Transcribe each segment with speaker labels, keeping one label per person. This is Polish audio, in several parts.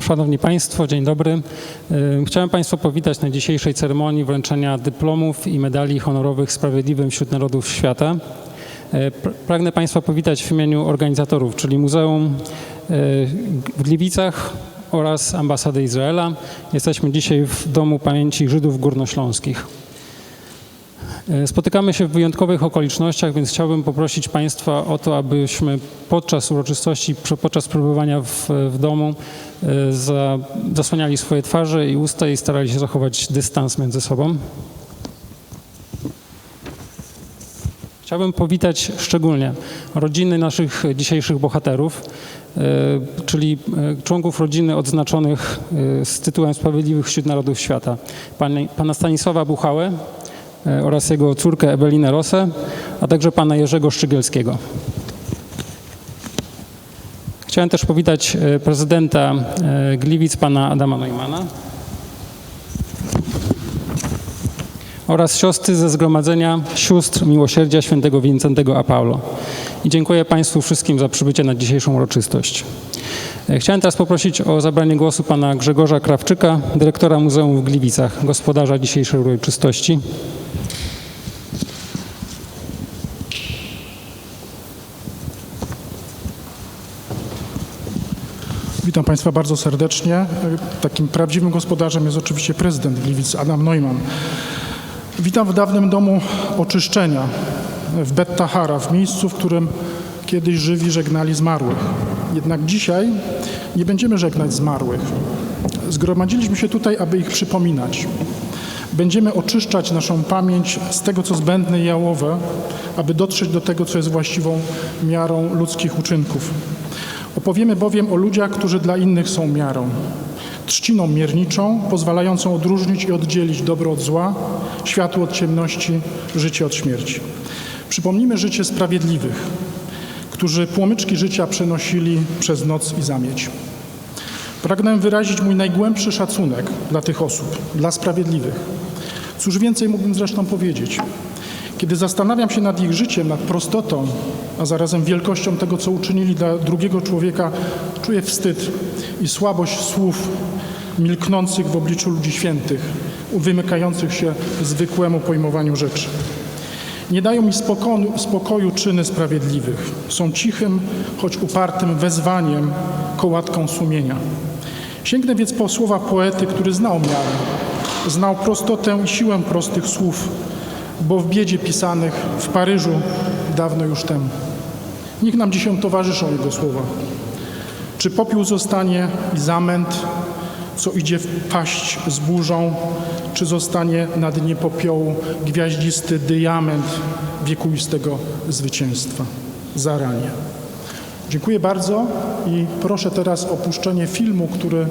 Speaker 1: Szanowni Państwo, dzień dobry. Chciałem Państwa powitać na dzisiejszej ceremonii wręczenia dyplomów i medali honorowych Sprawiedliwym wśród Narodów Świata. Pragnę Państwa powitać w imieniu organizatorów, czyli Muzeum w Gliwicach oraz Ambasady Izraela. Jesteśmy dzisiaj w Domu Pamięci Żydów Górnośląskich. Spotykamy się w wyjątkowych okolicznościach, więc chciałbym poprosić Państwa o to, abyśmy podczas uroczystości, podczas przebywania w domu zasłaniali swoje twarze i usta i starali się zachować dystans między sobą. Chciałbym powitać szczególnie rodziny naszych dzisiejszych bohaterów, czyli członków rodziny odznaczonych z tytułem Sprawiedliwych wśród Narodów Świata. Pana Stanisława Buchałę oraz jego córkę Ewelinę Rosę, a także pana Jerzego Szczygielskiego. Chciałem też powitać prezydenta Gliwic, pana Adama Neumana oraz siostry ze Zgromadzenia Sióstr Miłosierdzia Świętego Wincentego a Paulo. I dziękuję Państwu wszystkim za przybycie na dzisiejszą uroczystość. Chciałem teraz poprosić o zabranie głosu pana Grzegorza Krawczyka, dyrektora Muzeum w Gliwicach, gospodarza dzisiejszej uroczystości.
Speaker 2: Witam Państwa bardzo serdecznie. Takim prawdziwym gospodarzem jest oczywiście prezydent Gliwic, Adam Neumann. Witam w dawnym domu oczyszczenia w Bet Tahara, w miejscu, w którym kiedyś żywi żegnali zmarłych. Jednak dzisiaj nie będziemy żegnać zmarłych. Zgromadziliśmy się tutaj, aby ich przypominać. Będziemy oczyszczać naszą pamięć z tego, co zbędne i jałowe, aby dotrzeć do tego, co jest właściwą miarą ludzkich uczynków. Opowiemy bowiem o ludziach, którzy dla innych są miarą. Trzciną mierniczą, pozwalającą odróżnić i oddzielić dobro od zła, światło od ciemności, życie od śmierci. Przypomnijmy życie sprawiedliwych, którzy płomyczki życia przenosili przez noc i zamieć. Pragnę wyrazić mój najgłębszy szacunek dla tych osób, dla sprawiedliwych. Cóż więcej mógłbym zresztą powiedzieć? Kiedy zastanawiam się nad ich życiem, nad prostotą, a zarazem wielkością tego, co uczynili dla drugiego człowieka, czuję wstyd i słabość słów milknących w obliczu ludzi świętych, wymykających się zwykłemu pojmowaniu rzeczy. Nie dają mi spokoju czyny sprawiedliwych. Są cichym, choć upartym wezwaniem, kołatką sumienia. Sięgnę więc po słowa poety, który znał miarę, znał prostotę i siłę prostych słów, bo w biedzie pisanych w Paryżu dawno już temu. Niech nam dzisiaj towarzyszą jego słowa. Czy popiół zostanie i zamęt, co idzie wpaść z burzą, czy zostanie na dnie popiołu gwiaździsty diament wiekuistego zwycięstwa? Zaranie. Dziękuję bardzo i proszę teraz o opuszczenie filmu, który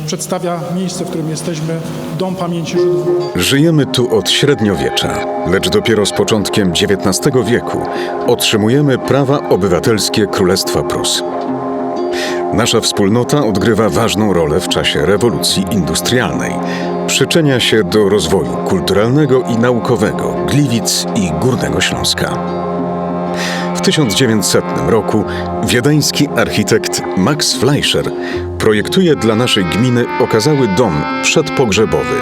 Speaker 2: przedstawia miejsce, w którym jesteśmy, Dom Pamięci Żydów.
Speaker 3: Żyjemy tu od średniowiecza, lecz dopiero z początkiem XIX wieku otrzymujemy prawa obywatelskie Królestwa Prus. Nasza wspólnota odgrywa ważną rolę w czasie rewolucji industrialnej. Przyczynia się do rozwoju kulturalnego i naukowego Gliwic i Górnego Śląska. W 1900 roku wiedeński architekt Max Fleischer projektuje dla naszej gminy okazały dom przedpogrzebowy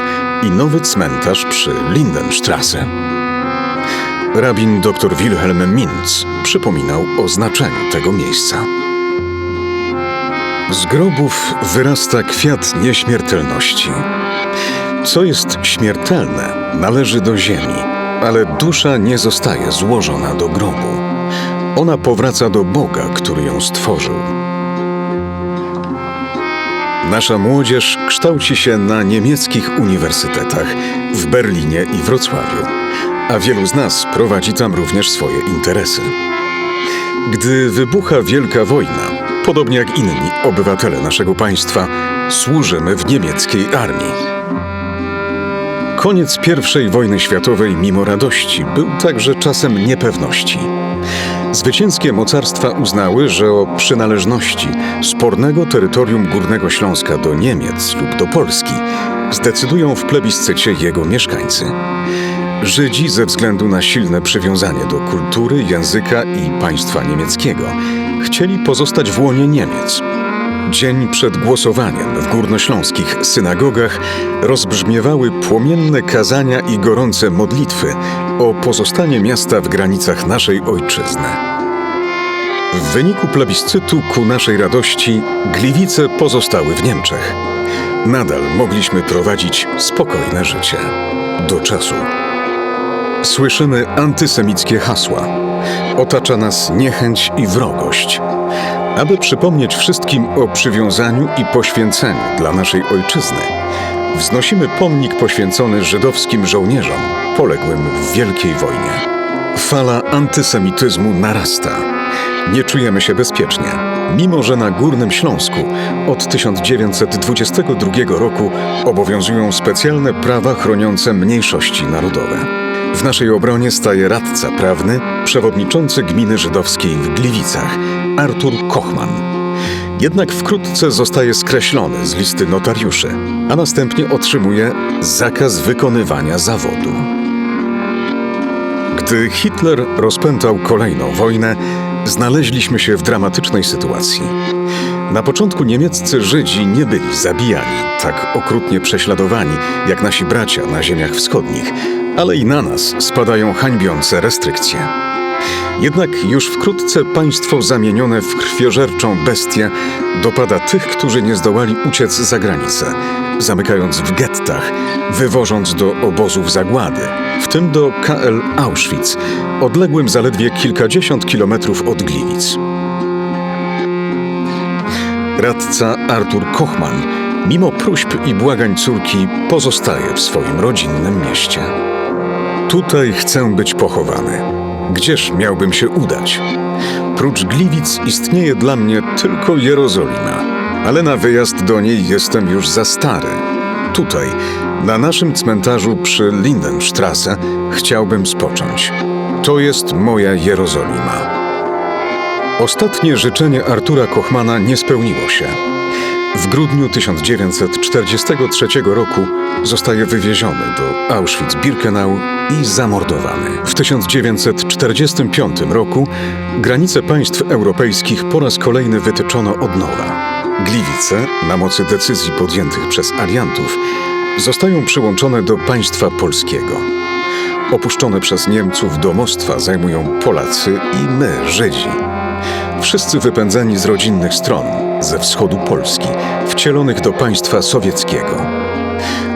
Speaker 3: i nowy cmentarz przy Lindenstrasse. Rabin dr Wilhelm Mintz przypominał o znaczeniu tego miejsca. Z grobów wyrasta kwiat nieśmiertelności. Co jest śmiertelne, należy do ziemi, ale dusza nie zostaje złożona do grobu. Ona powraca do Boga, który ją stworzył. Nasza młodzież kształci się na niemieckich uniwersytetach w Berlinie i Wrocławiu, a wielu z nas prowadzi tam również swoje interesy. Gdy wybucha Wielka Wojna, podobnie jak inni obywatele naszego państwa, służymy w niemieckiej armii. Koniec I wojny światowej mimo radości był także czasem niepewności. Zwycięskie mocarstwa uznały, że o przynależności spornego terytorium Górnego Śląska do Niemiec lub do Polski zdecydują w plebiscycie jego mieszkańcy. Żydzi ze względu na silne przywiązanie do kultury, języka i państwa niemieckiego chcieli pozostać w łonie Niemiec. dzień przed głosowaniem w górnośląskich synagogach rozbrzmiewały płomienne kazania i gorące modlitwy o pozostanie miasta w granicach naszej ojczyzny. W wyniku plebiscytu ku naszej radości Gliwice pozostały w Niemczech. Nadal mogliśmy prowadzić spokojne życie. Do czasu. Słyszymy antysemickie hasła. Otacza nas niechęć i wrogość. Aby przypomnieć wszystkim o przywiązaniu i poświęceniu dla naszej ojczyzny, wznosimy pomnik poświęcony żydowskim żołnierzom poległym w Wielkiej Wojnie. Fala antysemityzmu narasta. Nie czujemy się bezpiecznie, mimo że na Górnym Śląsku od 1922 roku obowiązują specjalne prawa chroniące mniejszości narodowe. W naszej obronie staje radca prawny, przewodniczący gminy żydowskiej w Gliwicach, Artur Kochman. Jednak wkrótce zostaje skreślony z listy notariuszy, a następnie otrzymuje zakaz wykonywania zawodu. Gdy Hitler rozpętał kolejną wojnę, znaleźliśmy się w dramatycznej sytuacji. Na początku niemieccy Żydzi nie byli zabijani, tak okrutnie prześladowani jak nasi bracia na ziemiach wschodnich, ale i na nas spadają hańbiące restrykcje. Jednak już wkrótce państwo zamienione w krwiożerczą bestię dopada tych, którzy nie zdołali uciec za granicę, zamykając w gettach, wywożąc do obozów zagłady, w tym do KL Auschwitz, odległym zaledwie kilkadziesiąt kilometrów od Gliwic. Radca Artur Kochman, mimo próśb i błagań córki, pozostaje w swoim rodzinnym mieście. Tutaj chcę być pochowany. Gdzież miałbym się udać? Prócz Gliwic istnieje dla mnie tylko Jerozolima, ale na wyjazd do niej jestem już za stary. Tutaj, na naszym cmentarzu przy Lindenstrasse, chciałbym spocząć. To jest moja Jerozolima. Ostatnie życzenie Artura Kochmana nie spełniło się. W grudniu 1943 roku zostaje wywieziony do Auschwitz-Birkenau i zamordowany. W 1945 roku granice państw europejskich po raz kolejny wytyczono od nowa. Gliwice, na mocy decyzji podjętych przez aliantów, zostają przyłączone do państwa polskiego. Opuszczone przez Niemców domostwa zajmują Polacy i my, Żydzi. Wszyscy wypędzeni z rodzinnych stron, ze wschodu Polski, wcielonych do państwa sowieckiego.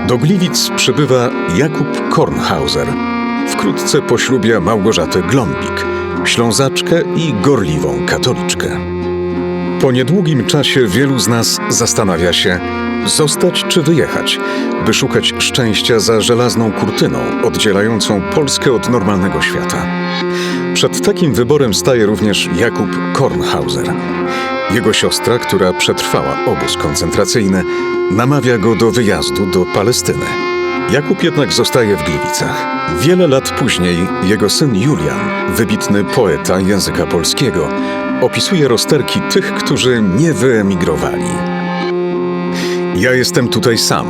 Speaker 3: Do Gliwic przybywa Jakub Kornhauser. Wkrótce poślubia Małgorzatę Glombik, Ślązaczkę i gorliwą katoliczkę. Po niedługim czasie wielu z nas zastanawia się, zostać czy wyjechać, by szukać szczęścia za żelazną kurtyną oddzielającą Polskę od normalnego świata. Przed takim wyborem staje również Jakub Kornhauser. Jego siostra, która przetrwała obóz koncentracyjny, namawia go do wyjazdu do Palestyny. Jakub jednak zostaje w Gliwicach. Wiele lat później jego syn Julian, wybitny poeta języka polskiego, opisuje rozterki tych, którzy nie wyemigrowali. Ja jestem tutaj sam.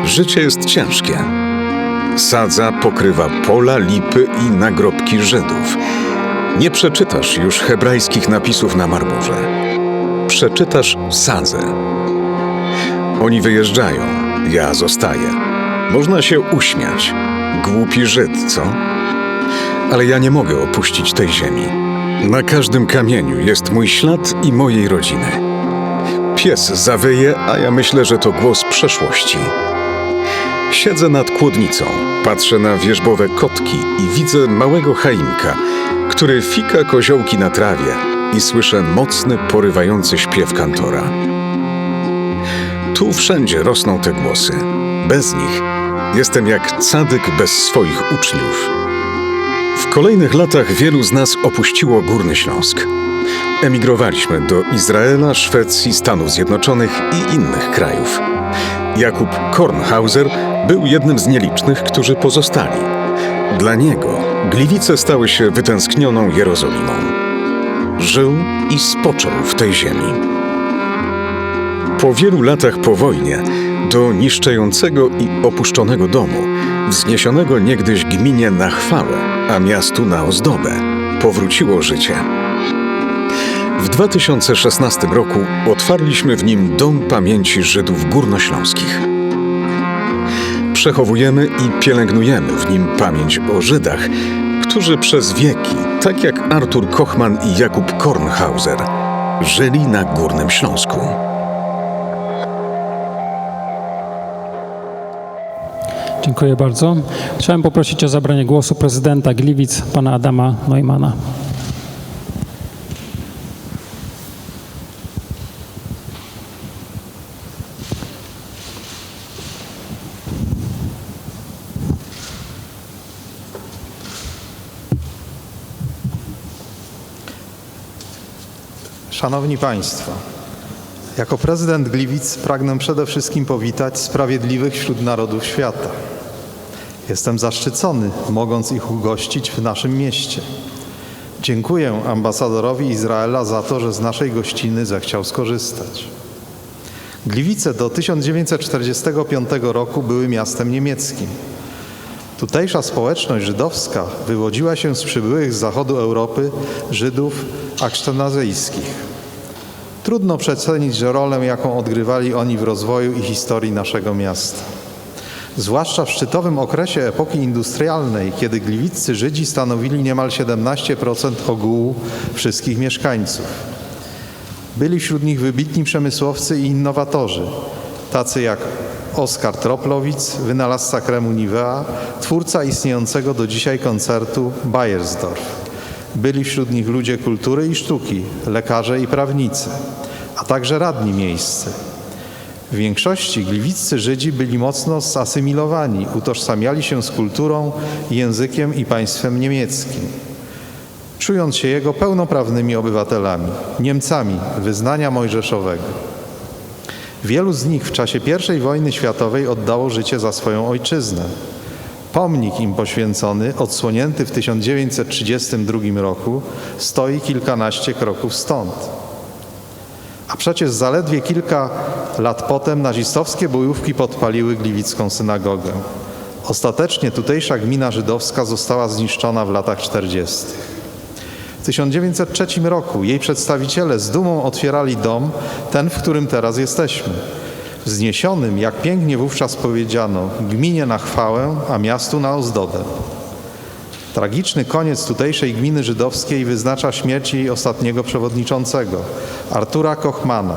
Speaker 3: Życie jest ciężkie. Sadza pokrywa pola, lipy i nagrobki Żydów. Nie przeczytasz już hebrajskich napisów na marmurze. Przeczytasz sadzę. Oni wyjeżdżają, ja zostaję. Można się uśmiać. Głupi Żyd, co? Ale ja nie mogę opuścić tej ziemi. Na każdym kamieniu jest mój ślad i mojej rodziny. Pies zawyje, a ja myślę, że to głos przeszłości. Siedzę nad kłodnicą, patrzę na wierzbowe kotki i widzę małego Chaimka, który fika koziołki na trawie i słyszę mocny, porywający śpiew kantora. Tu wszędzie rosną te głosy. Bez nich jestem jak cadyk bez swoich uczniów. W kolejnych latach wielu z nas opuściło Górny Śląsk. Emigrowaliśmy do Izraela, Szwecji, Stanów Zjednoczonych i innych krajów. Jakub Kornhauser był jednym z nielicznych, którzy pozostali. Dla niego Gliwice stały się wytęsknioną Jerozolimą. Żył i spoczął w tej ziemi. Po wielu latach po wojnie do niszczejącego i opuszczonego domu, wzniesionego niegdyś gminie na chwałę, a miastu na ozdobę, powróciło życie. W 2016 roku otwarliśmy w nim Dom Pamięci Żydów Górnośląskich. Przechowujemy i pielęgnujemy w nim pamięć o Żydach, którzy przez wieki, tak jak Artur Kochman i Jakub Kornhauser, żyli na Górnym Śląsku.
Speaker 1: Dziękuję bardzo. Chciałem poprosić o zabranie głosu prezydenta Gliwic, pana Adama Neumana.
Speaker 4: Szanowni Państwo, jako prezydent Gliwic pragnę przede wszystkim powitać sprawiedliwych wśród narodów świata. Jestem zaszczycony, mogąc ich ugościć w naszym mieście. Dziękuję ambasadorowi Izraela za to, że z naszej gościny zechciał skorzystać. Gliwice do 1945 roku były miastem niemieckim. Tutejsza społeczność żydowska wywodziła się z przybyłych z zachodu Europy Żydów aszkenazyjskich. Trudno przecenić rolę, jaką odgrywali oni w rozwoju i historii naszego miasta. Zwłaszcza w szczytowym okresie epoki industrialnej, kiedy gliwiccy Żydzi stanowili niemal 17% ogółu wszystkich mieszkańców. Byli wśród nich wybitni przemysłowcy i innowatorzy, tacy jak Oskar Troplowicz, wynalazca kremu Nivea, twórca istniejącego do dzisiaj koncertu Bayersdorf. Byli wśród nich ludzie kultury i sztuki, lekarze i prawnicy, a także radni miejscy. W większości gliwiccy Żydzi byli mocno zasymilowani, utożsamiali się z kulturą, językiem i państwem niemieckim, czując się jego pełnoprawnymi obywatelami, Niemcami wyznania mojżeszowego. Wielu z nich w czasie I wojny światowej oddało życie za swoją ojczyznę. Pomnik im poświęcony, odsłonięty w 1932 roku, stoi kilkanaście kroków stąd. A przecież zaledwie kilka lat potem nazistowskie bojówki podpaliły gliwicką synagogę. Ostatecznie tutejsza gmina żydowska została zniszczona w latach 40. W 1903 roku jej przedstawiciele z dumą otwierali dom, ten, w którym teraz jesteśmy. Wzniesionym, jak pięknie wówczas powiedziano, gminie na chwałę, a miastu na ozdobę. Tragiczny koniec tutejszej gminy żydowskiej wyznacza śmierć jej ostatniego przewodniczącego, Artura Kochmana,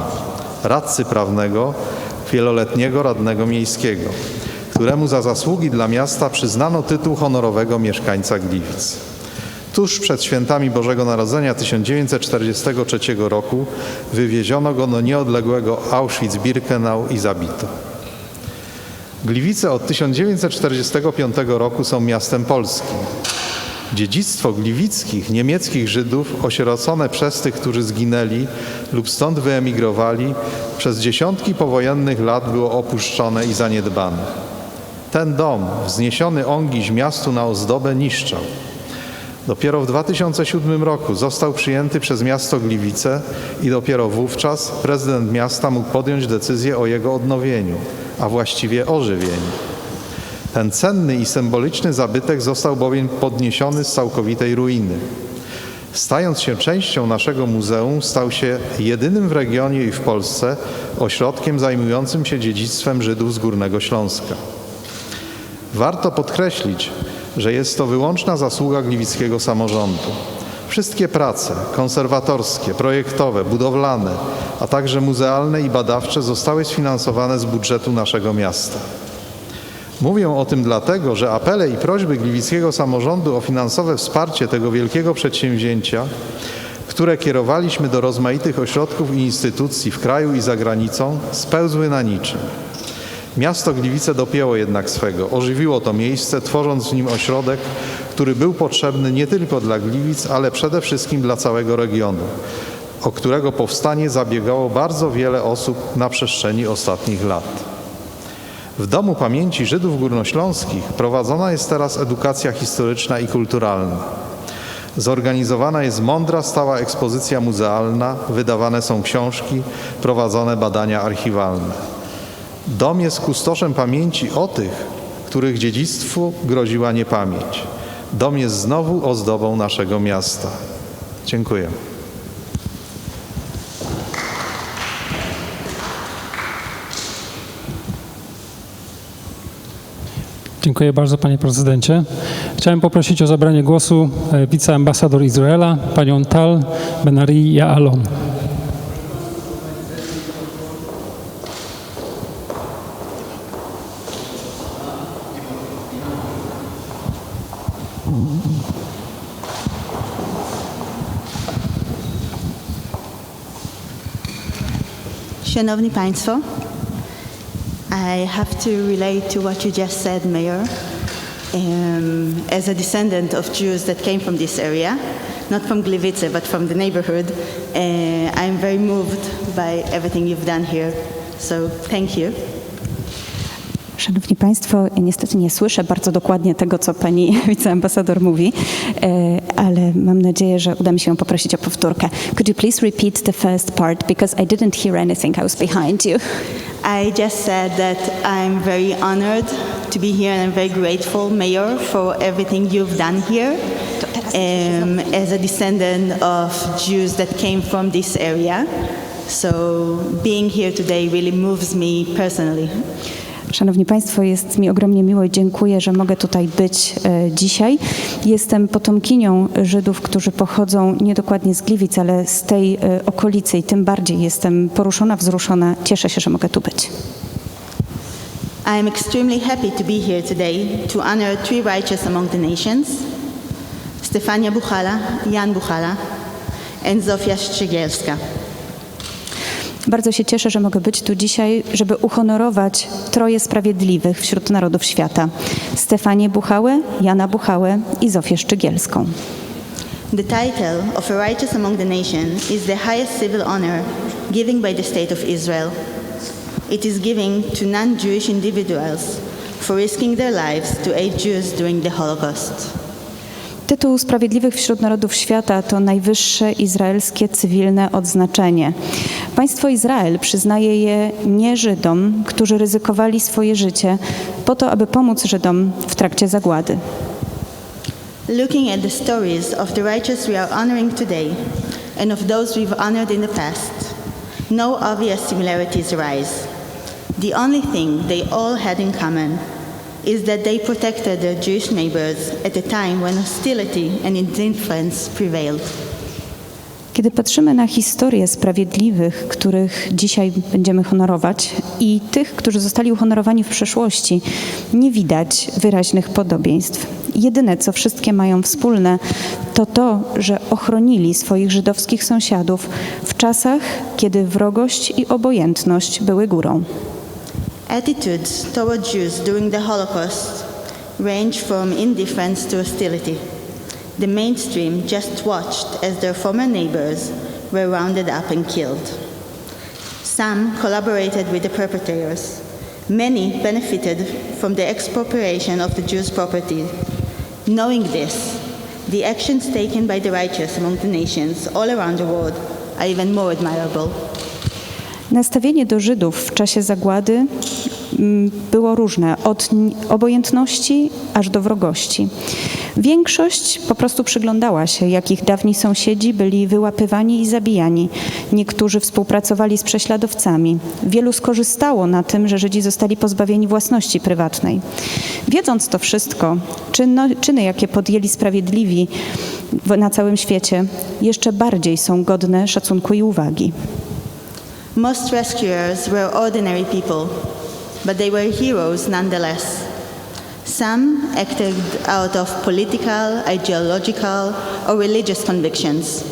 Speaker 4: radcy prawnego, wieloletniego radnego miejskiego, któremu za zasługi dla miasta przyznano tytuł honorowego mieszkańca Gliwic. Tuż przed świętami Bożego Narodzenia 1943 roku wywieziono go do nieodległego Auschwitz-Birkenau i zabito. Gliwice od 1945 roku są miastem polskim. Dziedzictwo gliwickich, niemieckich Żydów, osierocone przez tych, którzy zginęli lub stąd wyemigrowali, przez dziesiątki powojennych lat było opuszczone i zaniedbane. Ten dom, wzniesiony ongiś miastu na ozdobę, niszczał. Dopiero w 2007 roku został przyjęty przez miasto Gliwice i dopiero wówczas prezydent miasta mógł podjąć decyzję o jego odnowieniu, a właściwie ożywieniu. Ten cenny i symboliczny zabytek został bowiem podniesiony z całkowitej ruiny. Stając się częścią naszego muzeum, stał się jedynym w regionie i w Polsce ośrodkiem zajmującym się dziedzictwem Żydów z Górnego Śląska. Warto podkreślić, że jest to wyłączna zasługa gliwickiego samorządu. Wszystkie prace konserwatorskie, projektowe, budowlane, a także muzealne i badawcze zostały sfinansowane z budżetu naszego miasta. Mówię o tym dlatego, że apele i prośby gliwickiego samorządu o finansowe wsparcie tego wielkiego przedsięwzięcia, które kierowaliśmy do rozmaitych ośrodków i instytucji w kraju i za granicą, spełzły na niczym. Miasto Gliwice dopięło jednak swego, ożywiło to miejsce, tworząc w nim ośrodek, który był potrzebny nie tylko dla Gliwic, ale przede wszystkim dla całego regionu, o którego powstanie zabiegało bardzo wiele osób na przestrzeni ostatnich lat. W Domu Pamięci Żydów Górnośląskich prowadzona jest teraz edukacja historyczna i kulturalna. Zorganizowana jest mądra, stała ekspozycja muzealna, wydawane są książki, prowadzone badania archiwalne. Dom jest kustoszem pamięci o tych, których dziedzictwu groziła niepamięć. Dom jest znowu ozdobą naszego miasta. Dziękuję.
Speaker 1: Dziękuję bardzo, panie prezydencie. Chciałem poprosić o zabranie głosu wiceambasador Izraela, panią Tal Ben-Ari Ya'alon.
Speaker 5: Szanowni Państwo, I have to relate to what you just said, Mayor. As a descendant of Jews that came from this area, not from Gliwice, but from the neighborhood, I'm very moved by everything you've done here. So thank you.
Speaker 6: Szanowni Państwo, niestety nie słyszę bardzo dokładnie tego, co pani wiceambasador mówi, ale mam nadzieję, że uda mi się poprosić o powtórkę. Could you please repeat the first part, because I didn't hear anything, I was behind you.
Speaker 5: I just said that I'm very honored to be here and I'm very grateful, Mayor, for everything you've done here. As a descendant of Jews that came from this area. So being here today really moves me personally.
Speaker 6: Szanowni Państwo, jest mi ogromnie miło i dziękuję, że mogę tutaj być dzisiaj. Jestem potomkinią Żydów, którzy pochodzą niedokładnie z Gliwic, ale z tej okolicy i tym bardziej jestem poruszona, wzruszona. Cieszę się, że mogę tu być.
Speaker 5: I am extremely happy to be here today to honor three righteous among the nations, Stefania Buchala, Jan Buchala and Zofia Strzygielska.
Speaker 6: Bardzo się cieszę, że mogę być tu dzisiaj, żeby uhonorować troje sprawiedliwych wśród narodów świata. Stefanię Buchałę, Jana Buchałę i Zofię Szczygielską.
Speaker 5: The title of a righteous among the nations is the highest civil honor given by the State of Israel. It is given to non-Jewish individuals for risking their lives to aid Jews during the Holocaust.
Speaker 6: Tytuł Sprawiedliwych wśród Narodów Świata to najwyższe izraelskie cywilne odznaczenie. Państwo Izrael przyznaje je nie Żydom, którzy ryzykowali swoje życie po to, aby pomóc Żydom w trakcie zagłady.
Speaker 5: Looking at the stories of the righteous we are honoring today and of those we've honored in the past, no obvious similarities arise. The only thing they all had in common is that they protected their Jewish neighbors at a time when hostility and indifference prevailed.
Speaker 6: Kiedy patrzymy na historię sprawiedliwych, których dzisiaj będziemy honorować, i tych, którzy zostali uhonorowani w przeszłości, nie widać wyraźnych podobieństw. Jedyne, co wszystkie mają wspólne, to to, że ochronili swoich żydowskich sąsiadów w czasach, kiedy wrogość i obojętność były górą.
Speaker 5: Attitudes toward Jews during the Holocaust range from indifference to hostility. The mainstream just watched as their former neighbors were rounded up and killed. Some collaborated with the perpetrators. Many benefited from the expropriation of the Jews' property. Knowing this, the actions taken by the righteous among the nations all around the world are even more admirable.
Speaker 6: Nastawienie do Żydów w czasie zagłady było różne, od obojętności aż do wrogości. Większość po prostu przyglądała się, jak ich dawni sąsiedzi byli wyłapywani i zabijani. Niektórzy współpracowali z prześladowcami. Wielu skorzystało na tym, że Żydzi zostali pozbawieni własności prywatnej. Wiedząc to wszystko, czyny, jakie podjęli sprawiedliwi na całym świecie, jeszcze bardziej są godne szacunku i uwagi.
Speaker 5: Most rescuers were ordinary people, but they were heroes nonetheless. Some acted out of political, ideological, or religious convictions.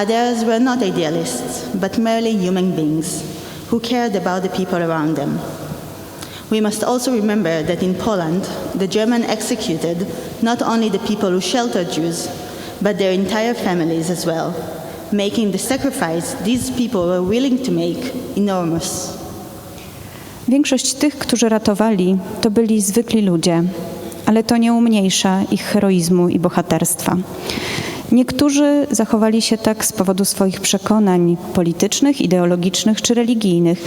Speaker 5: Others were not idealists, but merely human beings who cared about the people around them. We must also remember that in Poland, the Germans executed not only the people who sheltered Jews, but their entire families as well, making the sacrifice these people were willing to make enormous.
Speaker 6: Większość tych, którzy ratowali, to byli zwykli ludzie, ale to nie umniejsza ich heroizmu i bohaterstwa. Niektórzy zachowali się tak z powodu swoich przekonań politycznych, ideologicznych czy religijnych.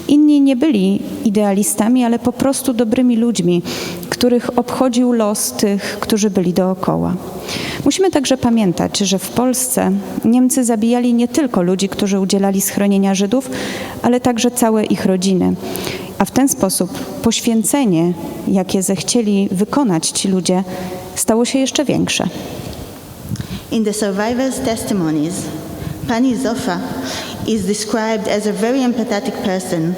Speaker 6: Inni nie byli idealistami, ale po prostu dobrymi ludźmi, których obchodził los tych, którzy byli dookoła. Musimy także pamiętać, że w Polsce Niemcy zabijali nie tylko ludzi, którzy udzielali schronienia Żydów, ale także całe ich rodziny. a w ten sposób poświęcenie, jakie zechcieli wykonać ci ludzie, stało się jeszcze większe.
Speaker 5: In the survivors' testimonies, Pani Zofia is described as a very empathetic person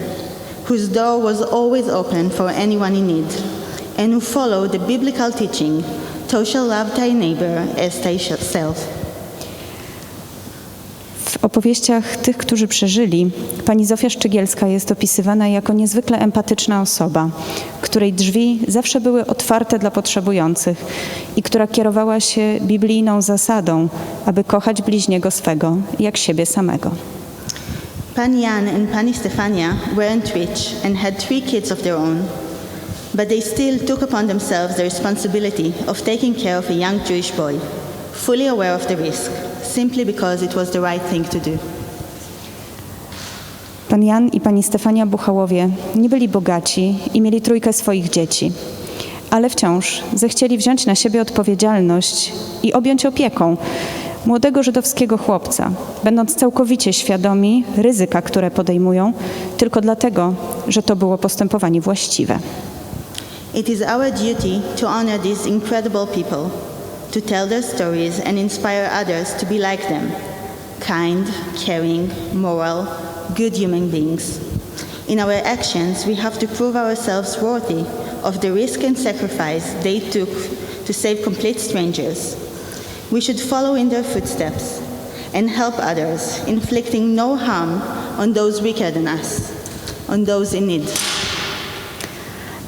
Speaker 5: whose door was always open for anyone in need and who followed the biblical teaching, "Thou shalt love thy neighbor as thyself."
Speaker 6: W opowieściach tych, którzy przeżyli, pani Zofia Szczygielska jest opisywana jako niezwykle empatyczna osoba, której drzwi zawsze były otwarte dla potrzebujących i która kierowała się biblijną zasadą, aby kochać bliźniego swego jak siebie samego.
Speaker 5: Pani Jan and Pani Stefania weren't rich and had 3 kids of their own, but they still took upon themselves the responsibility of taking care of a young Jewish boy, fully aware of the risk, simply because it was the right thing to do.
Speaker 6: Pan Jan i pani Stefania Buchałowie nie byli bogaci i mieli 3 swoich dzieci, ale wciąż zechcieli wziąć na siebie odpowiedzialność i objąć opieką młodego żydowskiego chłopca, będąc całkowicie świadomi ryzyka, które podejmują, tylko dlatego, że to było postępowanie właściwe.
Speaker 5: It is our duty to honor these incredible people, to tell their stories and inspire others to be like them, kind, caring, moral, good human beings. In our actions, we have to prove ourselves worthy of the risk and sacrifice they took to save complete strangers. We should follow in their footsteps and help others, inflicting no harm on those weaker than us, on those in need.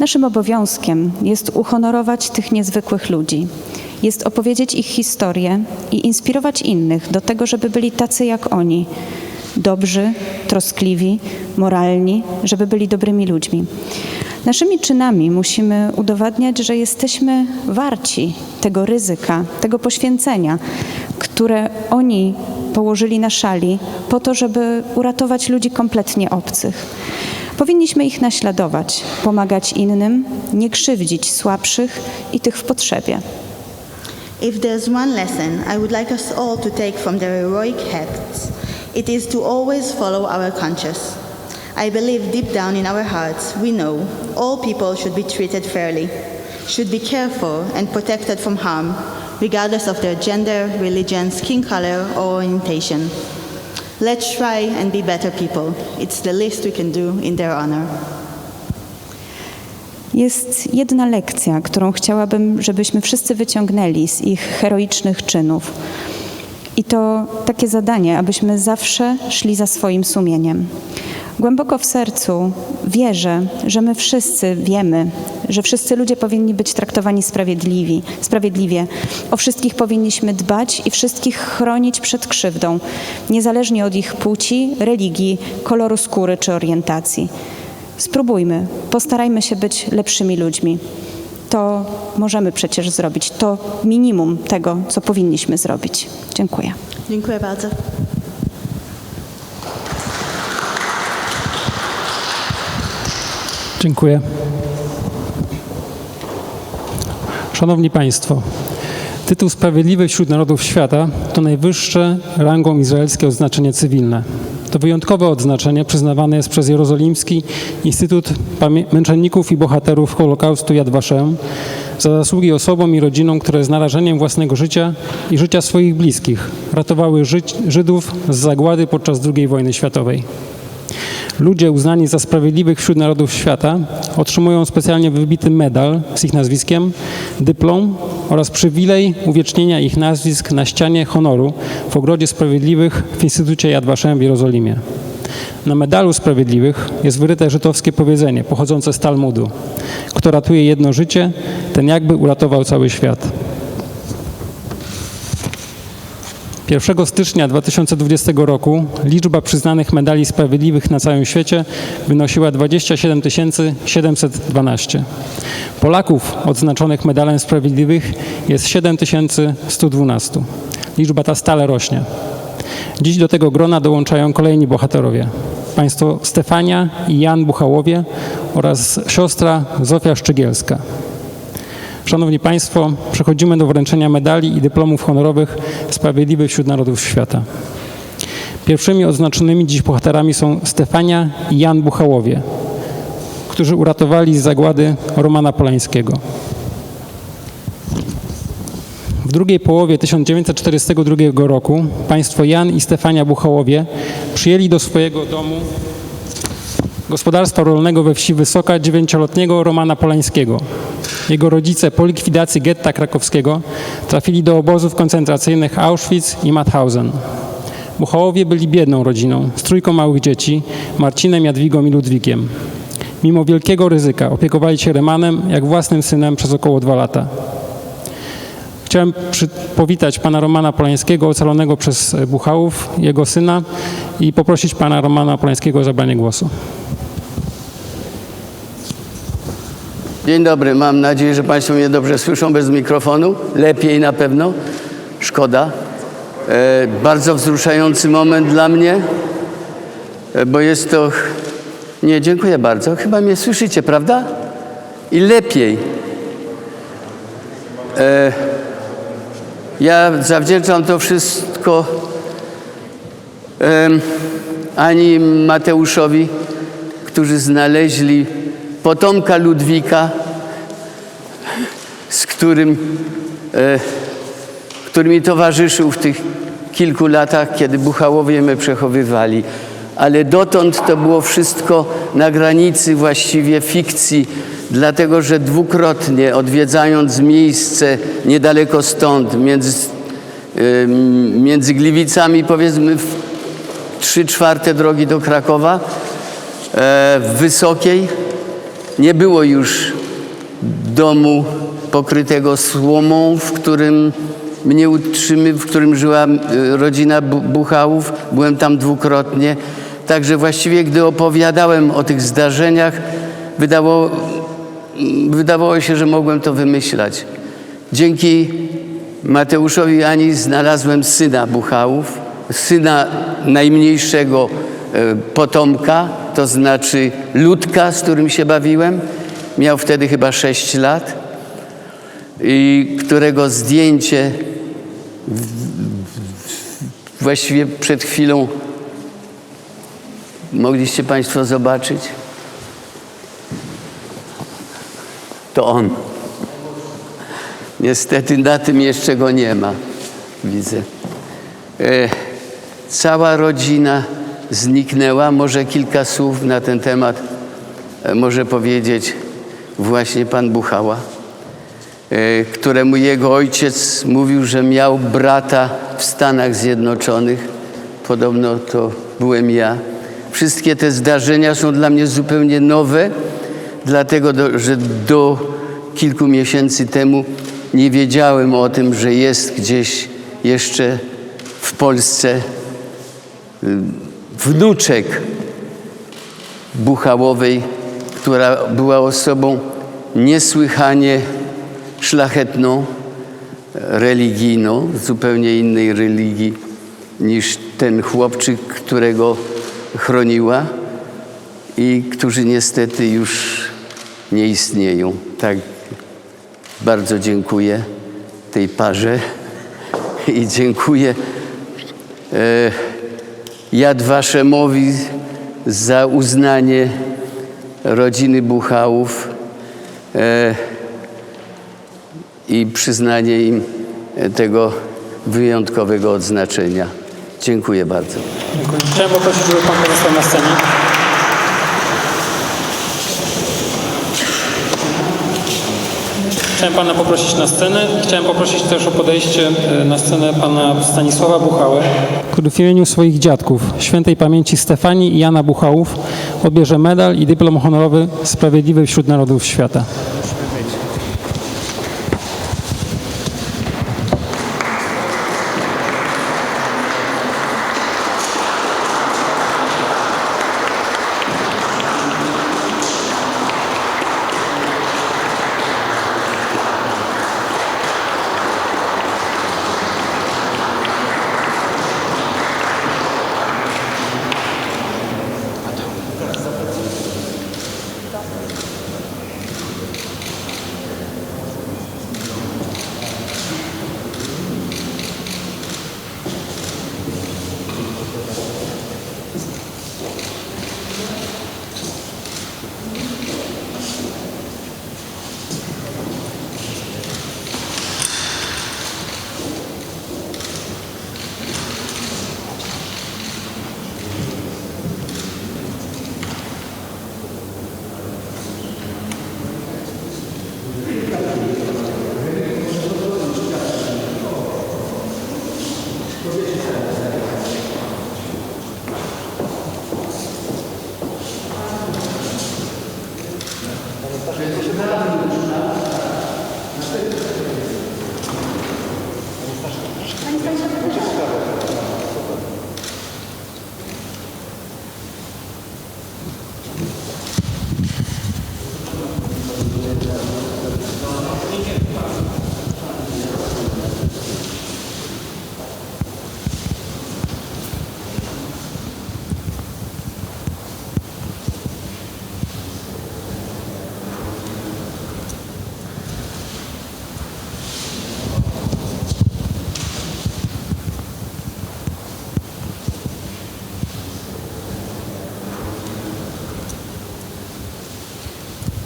Speaker 6: Naszym obowiązkiem jest uhonorować tych niezwykłych ludzi. Jest opowiedzieć ich historię i inspirować innych do tego, żeby byli tacy jak oni. Dobrzy, troskliwi, moralni, żeby byli dobrymi ludźmi. Naszymi czynami musimy udowadniać, że jesteśmy warci tego ryzyka, tego poświęcenia, które oni położyli na szali po to, żeby uratować ludzi kompletnie obcych. Powinniśmy ich naśladować, pomagać innym, nie krzywdzić słabszych i tych w potrzebie.
Speaker 5: If there's one lesson I would like us all to take from their heroic acts, it is to always follow our conscience. I believe deep down in our hearts we know all people should be treated fairly, should be careful and protected from harm, regardless of their gender, religion, skin color or orientation. Let's try and be better people. It's the least we can do in their honor.
Speaker 6: Jest jedna lekcja, którą chciałabym, żebyśmy wszyscy wyciągnęli z ich heroicznych czynów. I to takie zadanie, abyśmy zawsze szli za swoim sumieniem. Głęboko w sercu wierzę, że my wszyscy wiemy, że wszyscy ludzie powinni być traktowani sprawiedliwie. O wszystkich powinniśmy dbać i wszystkich chronić przed krzywdą, niezależnie od ich płci, religii, koloru skóry czy orientacji. Spróbujmy, postarajmy się być lepszymi ludźmi. To możemy przecież zrobić. To minimum tego, co powinniśmy zrobić. Dziękuję.
Speaker 5: Dziękuję bardzo.
Speaker 1: Dziękuję. Szanowni Państwo, tytuł Sprawiedliwy wśród Narodów Świata to najwyższe rangą izraelskie odznaczenie cywilne. To wyjątkowe odznaczenie przyznawane jest przez Jerozolimski Instytut Męczenników i Bohaterów Holokaustu Yad Vashem za zasługi osobom i rodzinom, które z narażeniem własnego życia i życia swoich bliskich ratowały Żydów z zagłady podczas II wojny światowej. Ludzie uznani za sprawiedliwych wśród narodów świata otrzymują specjalnie wybity medal z ich nazwiskiem, dyplom oraz przywilej uwiecznienia ich nazwisk na ścianie honoru w Ogrodzie Sprawiedliwych w Instytucie Yad Vashem w Jerozolimie. Na medalu Sprawiedliwych jest wyryte żydowskie powiedzenie pochodzące z Talmudu: kto ratuje jedno życie, ten jakby uratował cały świat. 1 stycznia 2020 roku liczba przyznanych medali sprawiedliwych na całym świecie wynosiła 27 712. Polaków odznaczonych medalem sprawiedliwych jest 7112. Liczba ta stale rośnie. Dziś do tego grona dołączają kolejni bohaterowie. Państwo Stefania i Jan Buchałowie oraz siostra Zofia Szczygielska. Szanowni Państwo, przechodzimy do wręczenia medali i dyplomów honorowych Sprawiedliwych wśród Narodów Świata. Pierwszymi odznaczonymi dziś bohaterami są Stefania i Jan Buchałowie, którzy uratowali z zagłady Romana Polańskiego. W drugiej połowie 1942 roku państwo Jan i Stefania Buchałowie przyjęli do swojego domu gospodarstwa rolnego we wsi Wysoka 9-letniego Romana Polańskiego. Jego rodzice po likwidacji getta krakowskiego trafili do obozów koncentracyjnych Auschwitz i Mauthausen. Buchałowie byli biedną rodziną z 3 małych dzieci, Marcinem, Jadwigą i Ludwikiem. Mimo wielkiego ryzyka opiekowali się Romanem jak własnym synem przez około 2 lata. Chciałem powitać pana Romana Polańskiego, ocalonego przez Buchałów, jego syna, i poprosić pana Romana Polańskiego o zabranie głosu.
Speaker 7: Dzień dobry, mam nadzieję, że państwo mnie dobrze słyszą bez mikrofonu. Lepiej na pewno. Szkoda. Bardzo wzruszający moment dla mnie, bo jest to... Nie, dziękuję bardzo. Chyba mnie słyszycie, prawda? I lepiej. Ja zawdzięczam to wszystko Ani i Mateuszowi, którzy znaleźli potomka Ludwika, z który mi towarzyszył w tych kilku latach, kiedy Buchałowie mnie przechowywali. Ale dotąd to było wszystko na granicy właściwie fikcji, dlatego że dwukrotnie odwiedzając miejsce niedaleko stąd, między Gliwicami, powiedzmy 3/4 drogi do Krakowa, w Wysokiej, nie było już domu pokrytego słomą, w którym żyła rodzina Buchałów. Byłem tam dwukrotnie. Także właściwie, gdy opowiadałem o tych zdarzeniach, wydawało się, że mogłem to wymyślać. Dzięki Mateuszowi i Ani znalazłem syna Buchałów, syna najmniejszego potomka, to znaczy Ludka, z którym się bawiłem. Miał wtedy chyba 6 lat i którego zdjęcie właściwie przed chwilą mogliście państwo zobaczyć. To on. Niestety na tym jeszcze go nie ma, widzę. Cała rodzina zniknęła. Może kilka słów na ten temat może powiedzieć właśnie pan Buchała, któremu jego ojciec mówił, że miał brata w Stanach Zjednoczonych. Podobno to byłem ja. Wszystkie te zdarzenia są dla mnie zupełnie nowe, dlatego że do kilku miesięcy temu nie wiedziałem o tym, że jest gdzieś jeszcze w Polsce wnuczek Buchałowej, która była osobą niesłychanie szlachetną, religijną, zupełnie innej religii niż ten chłopczyk, którego chroniła i którzy niestety już nie istnieją. Tak, bardzo dziękuję tej parze i dziękuję Yad Vashemowi za uznanie rodziny Buchałów i przyznanie im tego wyjątkowego odznaczenia. Dziękuję bardzo.
Speaker 1: Dziękuję. Chciałem poprosić, żeby pan pozostał na scenie. Chciałem pana poprosić na scenę. Chciałem poprosić też o podejście na scenę pana Stanisława Buchałę, który w imieniu swoich dziadków, świętej pamięci Stefanii i Jana Buchałów, odbierze medal i dyplom honorowy Sprawiedliwy wśród Narodów Świata.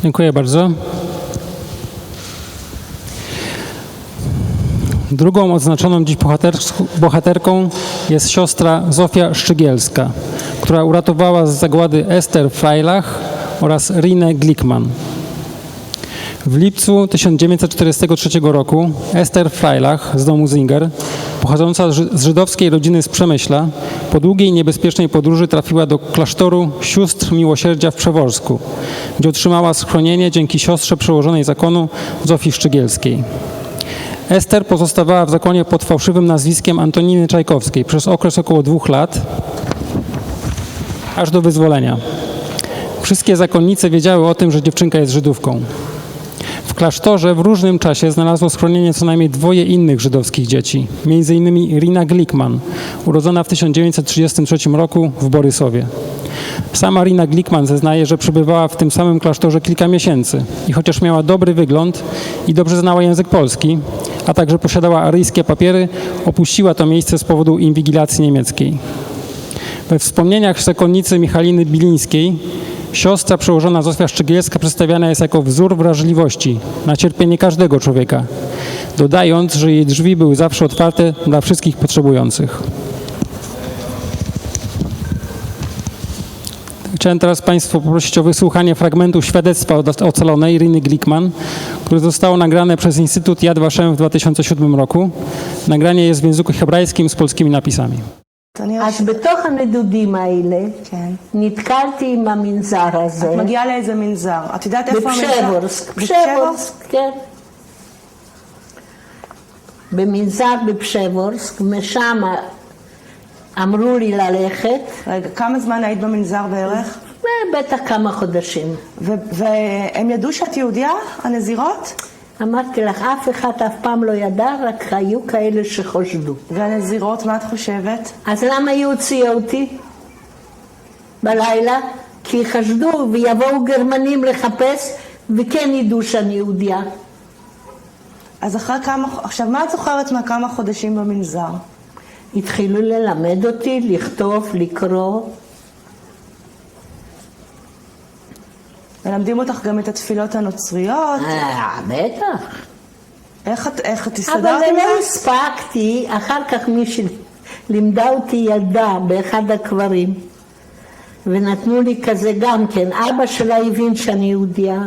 Speaker 1: Dziękuję bardzo. Drugą odznaczoną dziś bohaterką jest siostra Zofia Szczygielska, która uratowała z zagłady Ester Freilach oraz Rinę Glickman. W lipcu 1943 roku Ester Freilach z domu Zinger, pochodząca z żydowskiej rodziny z Przemyśla, po długiej i niebezpiecznej podróży trafiła do klasztoru Sióstr Miłosierdzia w Przeworsku, gdzie otrzymała schronienie dzięki siostrze przełożonej zakonu Zofii Szczygielskiej. Ester pozostawała w zakonie pod fałszywym nazwiskiem Antoniny Czajkowskiej przez okres około 2 lat, aż do wyzwolenia. Wszystkie zakonnice wiedziały o tym, że dziewczynka jest Żydówką. W klasztorze w różnym czasie znalazło schronienie co najmniej 2 innych żydowskich dzieci, m.in. Rina Glickman, urodzona w 1933 roku w Borysowie. Sama Rina Glickman zeznaje, że przebywała w tym samym klasztorze kilka miesięcy i chociaż miała dobry wygląd i dobrze znała język polski, a także posiadała aryjskie papiery, opuściła to miejsce z powodu inwigilacji niemieckiej. We wspomnieniach zakonnicy Michaliny Bilińskiej siostra przełożona Zofia Szczygielska przedstawiana jest jako wzór wrażliwości na cierpienie każdego człowieka, dodając, że jej drzwi były zawsze otwarte dla wszystkich potrzebujących. Chciałem teraz Państwa poprosić o wysłuchanie fragmentu świadectwa od ocalonej Riny Glickman, które zostało nagrane przez Instytut Yad Vashem w 2007 roku. Nagranie jest w języku hebrajskim z polskimi napisami.
Speaker 8: אז בתוך הנדודים האלה נתקלתי עם המנזר הזה.
Speaker 9: את מגיעה לאיזה מנזר. את יודעת איפה המנזר?
Speaker 8: בפשבורסק, כן. במנזר בפשבורסק, משם אמרו לי ללכת.
Speaker 9: רגע, כמה זמן היית במנזר בערך?
Speaker 8: בטח כמה חודשים.
Speaker 9: והם ידעו שאת יהודייה, הנזירות?
Speaker 8: אמרתי לך, אף אחד אף פעם לא ידע, רק היו כאלה שחושדו.
Speaker 9: והנזירות, מה את חושבת?
Speaker 8: אז למה היא הוציאה אותי בלילה? כי חשדו ויבואו גרמנים לחפש וכן ידעו שאני יהודיה.
Speaker 9: אז עכשיו מה את זוכרת מהכמה חודשים במנזר?
Speaker 8: התחילו ללמד אותי לכתוב, לקרוא.
Speaker 9: מלמדים אותך גם את התפילות הנוצריות?
Speaker 8: בטח.
Speaker 9: איך את הסתדרת
Speaker 8: אבל
Speaker 9: עם
Speaker 8: לא
Speaker 9: זה?
Speaker 8: הספקתי, אחר כך מישהי לימדה אותי ילדה באחד הקברים, ונתנו לי כזה גם כן. אבא שלה הבין שאני יהודיה,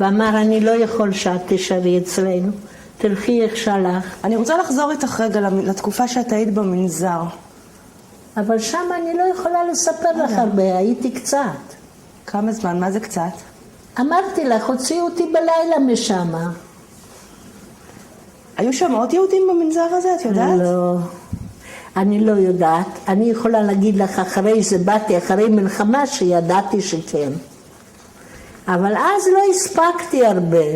Speaker 8: ואמר, אני לא יכול שאת תשארי אצלנו, תלכי איך שלך.
Speaker 9: אני רוצה לחזור איתך רגע לתקופה שאת היית במנזר.
Speaker 8: אבל שם אני לא יכולה לספר לך הרבה, הייתי קצת.
Speaker 9: כמה זמן? מה זה קצת?
Speaker 8: אמרתי לך, הוציאו אותי בלילה משם.
Speaker 9: היו שם עוד יהודים במנזר הזה, את יודעת?
Speaker 8: לא, אני לא יודעת. אני יכולה להגיד לך, אחרי זה באתי, אחרי מלחמה, שידעתי שכן. אבל אז לא הספקתי הרבה.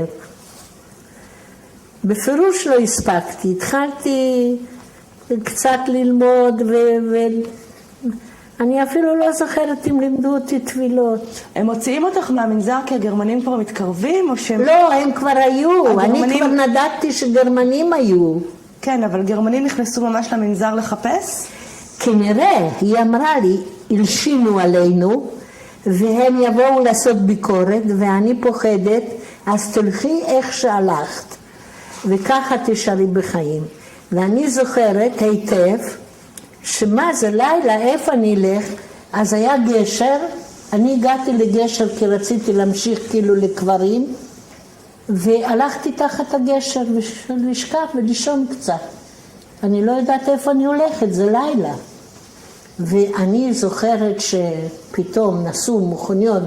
Speaker 8: בפירוש לא הספקתי. התחלתי קצת ללמוד אני אפילו לא זוכרת אם לימדו אותי תפילות.
Speaker 9: הם מוציאים אותך מהמנזר כי הגרמנים כבר מתקרבים או שהם...
Speaker 8: לא, הם כבר היו. אני כבר נדעתי שגרמנים היו.
Speaker 9: כן, אבל גרמנים נכנסו ממש למנזר לחפש?
Speaker 8: כנראה, היא אמרה לי, הלשינו עלינו, והם יבואו לעשות ביקורת, ואני פוחדת, אז תלכי איך שהלכת, וככה תשארי בחיים. ואני זוכרת היטב, שמה זה לילה, איפה אני אלך? אז היה גשר, אני הגעתי לגשר כי רציתי להמשיך כאילו לקברים, והלכתי תחת הגשר ולשכב ולישון קצת. אני לא יודעת איפה אני הולכת, זה לילה. ואני זוכרת שפתאום נסעו מכוניות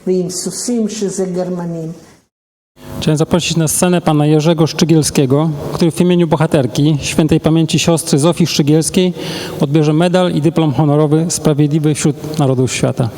Speaker 8: ועם סוסים שזה גרמנים.
Speaker 1: Chciałem zaprosić na scenę pana Jerzego Szczygielskiego, który w imieniu bohaterki, świętej pamięci siostry Zofii Szczygielskiej, odbierze medal i dyplom honorowy Sprawiedliwy wśród Narodów Świata.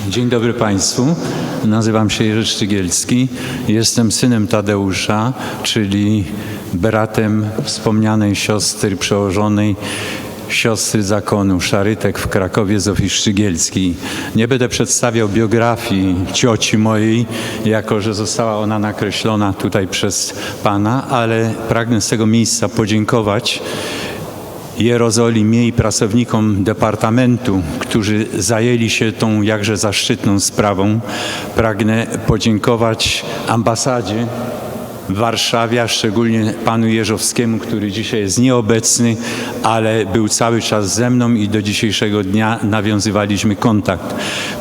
Speaker 10: Dzień dobry Państwu. Nazywam się Jerzy Sztygielski. Jestem synem Tadeusza, czyli bratem wspomnianej siostry przełożonej siostry zakonu Szarytek w Krakowie Zofii Sztygielskiej. Nie będę przedstawiał biografii cioci mojej, jako że została ona nakreślona tutaj przez Pana, ale pragnę z tego miejsca podziękować Jerozolimie i pracownikom Departamentu, którzy zajęli się tą jakże zaszczytną sprawą. Pragnę podziękować ambasadzie w Warszawie, a szczególnie panu Jeżowskiemu, który dzisiaj jest nieobecny, ale był cały czas ze mną i do dzisiejszego dnia nawiązywaliśmy kontakt.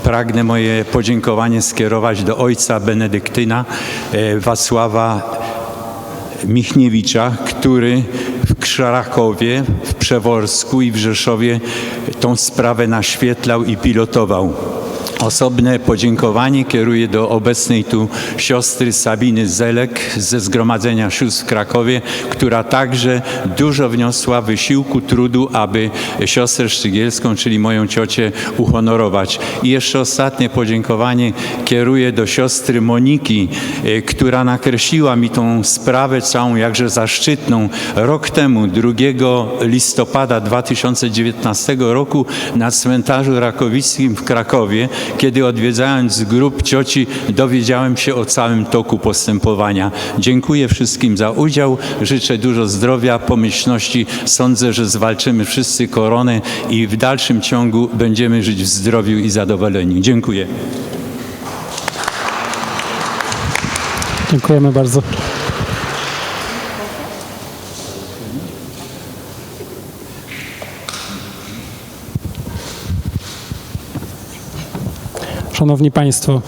Speaker 10: Pragnę moje podziękowanie skierować do ojca benedyktyna Wacława Michniewicza, który w Krakowie, w Przeworsku i w Rzeszowie tą sprawę naświetlał i pilotował. Osobne podziękowanie kieruję do obecnej tu siostry Sabiny Zelek ze Zgromadzenia Sióstr w Krakowie, która także dużo wniosła wysiłku, trudu, aby siostrę Sztygielską, czyli moją ciocię, uhonorować. I jeszcze ostatnie podziękowanie kieruję do siostry Moniki, która nakreśliła mi tą sprawę całą jakże zaszczytną rok temu, 2 listopada 2019 roku na cmentarzu Rakowickim w Krakowie, kiedy odwiedzając grób cioci dowiedziałem się o całym toku postępowania. Dziękuję wszystkim za udział, życzę dużo zdrowia, pomyślności. Sądzę, że zwalczymy wszyscy koronę i w dalszym ciągu będziemy żyć w zdrowiu i zadowoleniu. Dziękuję.
Speaker 1: Dziękujemy bardzo. Szanowni Państwo,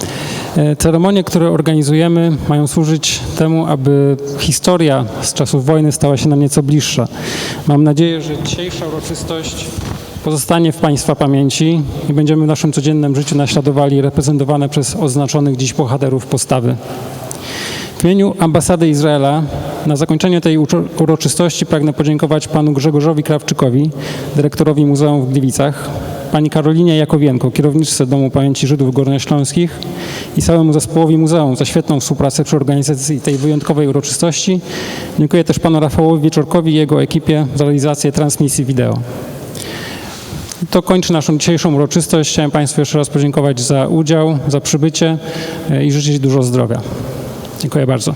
Speaker 1: ceremonie, które organizujemy, mają służyć temu, aby historia z czasów wojny stała się nam nieco bliższa. Mam nadzieję, że dzisiejsza uroczystość pozostanie w Państwa pamięci i będziemy w naszym codziennym życiu naśladowali reprezentowane przez oznaczonych dziś bohaterów postawy. W imieniu Ambasady Izraela na zakończenie tej uroczystości pragnę podziękować panu Grzegorzowi Krawczykowi, dyrektorowi Muzeum w Gliwicach, pani Karolinie Jakowienko, kierowniczce Domu Pamięci Żydów Górnośląskich i całemu zespołowi muzeum za świetną współpracę przy organizacji tej wyjątkowej uroczystości. Dziękuję też panu Rafałowi Wieczorkowi i jego ekipie za realizację transmisji wideo. To kończy naszą dzisiejszą uroczystość. Chciałem Państwu jeszcze raz podziękować za udział, za przybycie i życzyć dużo zdrowia. Dziękuję bardzo.